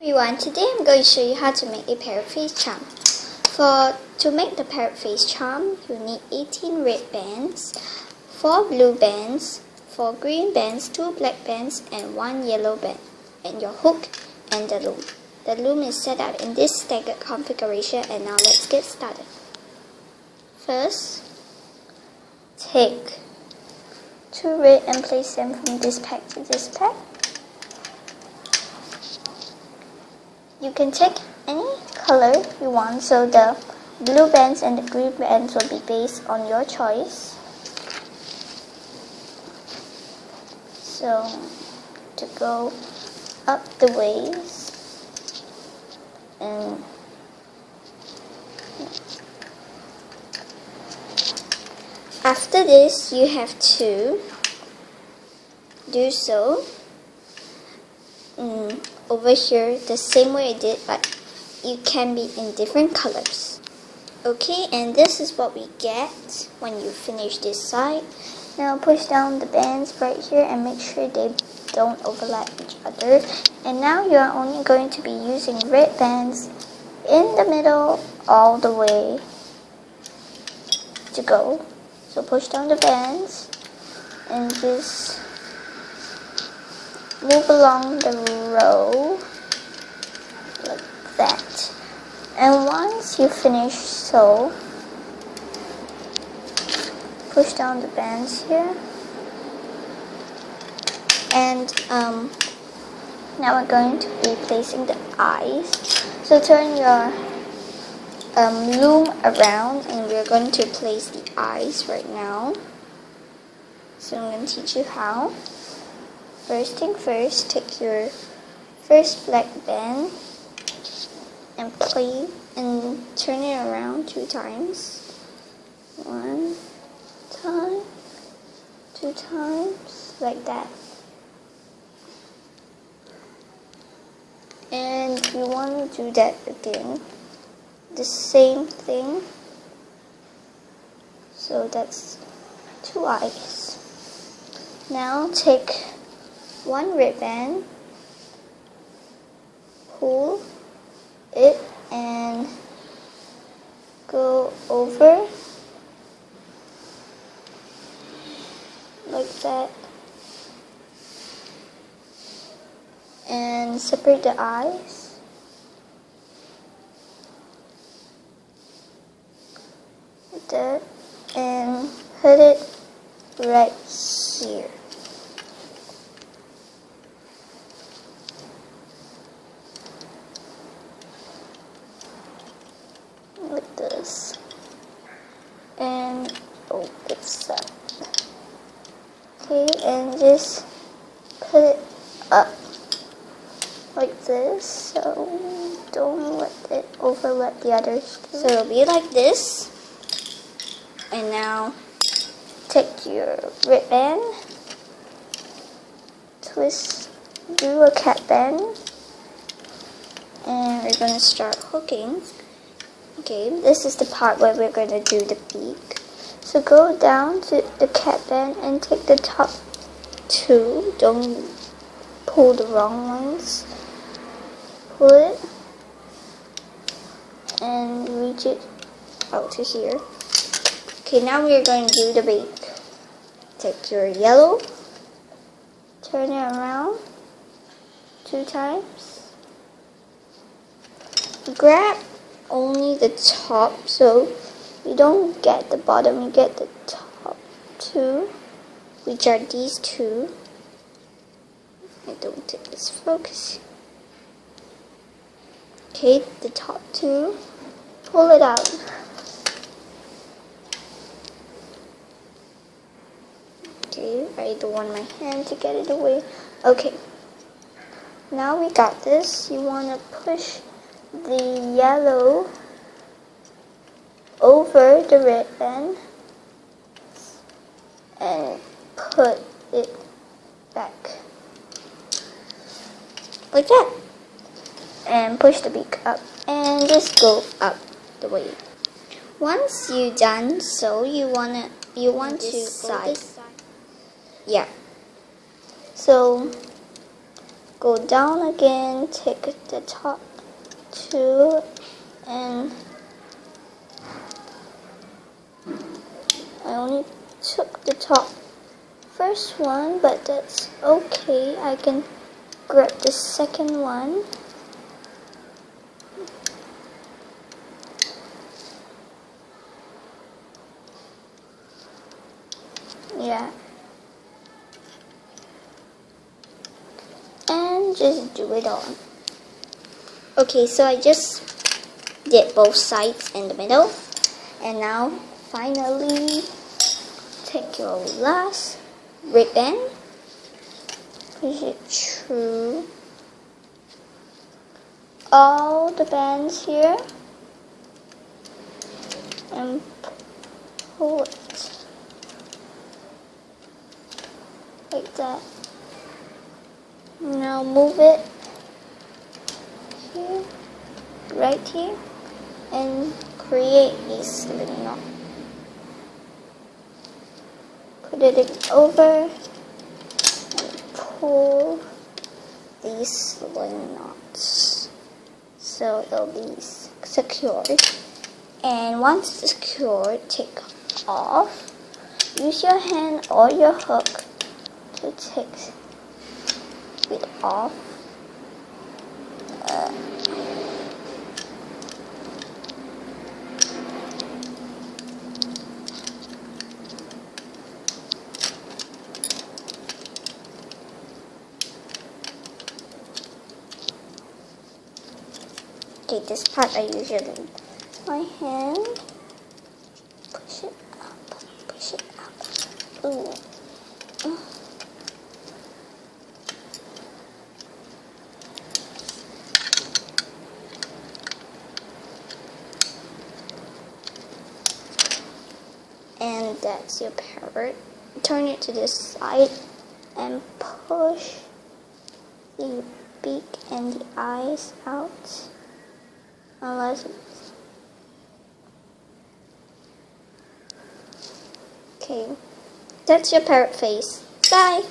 Everyone, today I'm going to show you how to make a parrot face charm. To make the parrot face charm, you need 18 red bands, 4 blue bands, 4 green bands, 2 black bands, and 1 yellow band, and your hook and the loom. The loom is set up in this staggered configuration, and now let's get started. First, take 2 red and place them from this pack to this pack. You can take any color you want, so the blue bands and the green bands will be based on your choice. So, to go up the waist, and after this you have to do so over here the same way I did, but you can be in different colors. Okay, and this is what we get when you finish this side. Now push down the bands right here and make sure they don't overlap each other. And now you are only going to be using red bands in the middle all the way to go. So push down the bands and just move along the row like that. And once you finish so, push down the bands here. And now we're going to be placing the eyes. So turn your loom around and we're going to place the eyes right now. So I'm going to teach you how. First thing first, take your first black band and turn it around 2 times. 1 time, 2 times, like that. And you want to do that again, the same thing. So that's 2 eyes. Now take 1 red band, pull it and go over like that, and separate the eyes. Like that, and put it right here. Like this, and it's up. Okay, and just put it up like this, so don't let it overlap the others. So it'll be like this. And now take your red band, twist, do a cat bend, and we're going to start hooking. Okay, this is the part where we're going to do the beak. So go down to the cat band and take the top 2. Don't pull the wrong ones. Pull it and reach it out to here. Okay, now we're going to do the beak. Take your yellow, turn it around 2 times. Grab only the top, so you don't get the bottom, you get the top 2, which are these 2. I don't think it's focusing. Okay, the top 2, pull it out. Okay, I don't want my hand to get it away. Okay, now we got this. You want to push the yellow over the red band and put it back like that, and push the beak up and just go up the way. Once you're done, so you want to side. Yeah. So go down again, take the top two, and I only took the top first one, but that's okay. I can grab the second one. Yeah. And just do it on. Okay, so I just did both sides in the middle. And now, finally, take your last ribbon, push it through all the bands here, and pull it like that. Now move it here, right here, and create a slip knot. Put it over and pull these sling knots so it'll be secured. And once it's secured, take off. Use your hand or your hook to take it off. Okay, this part I usually my hand, push it up. Ooh. And that's your parrot. Turn it to this side and push the beak and the eyes out. Unless it's okay. That's your parrot face. Bye!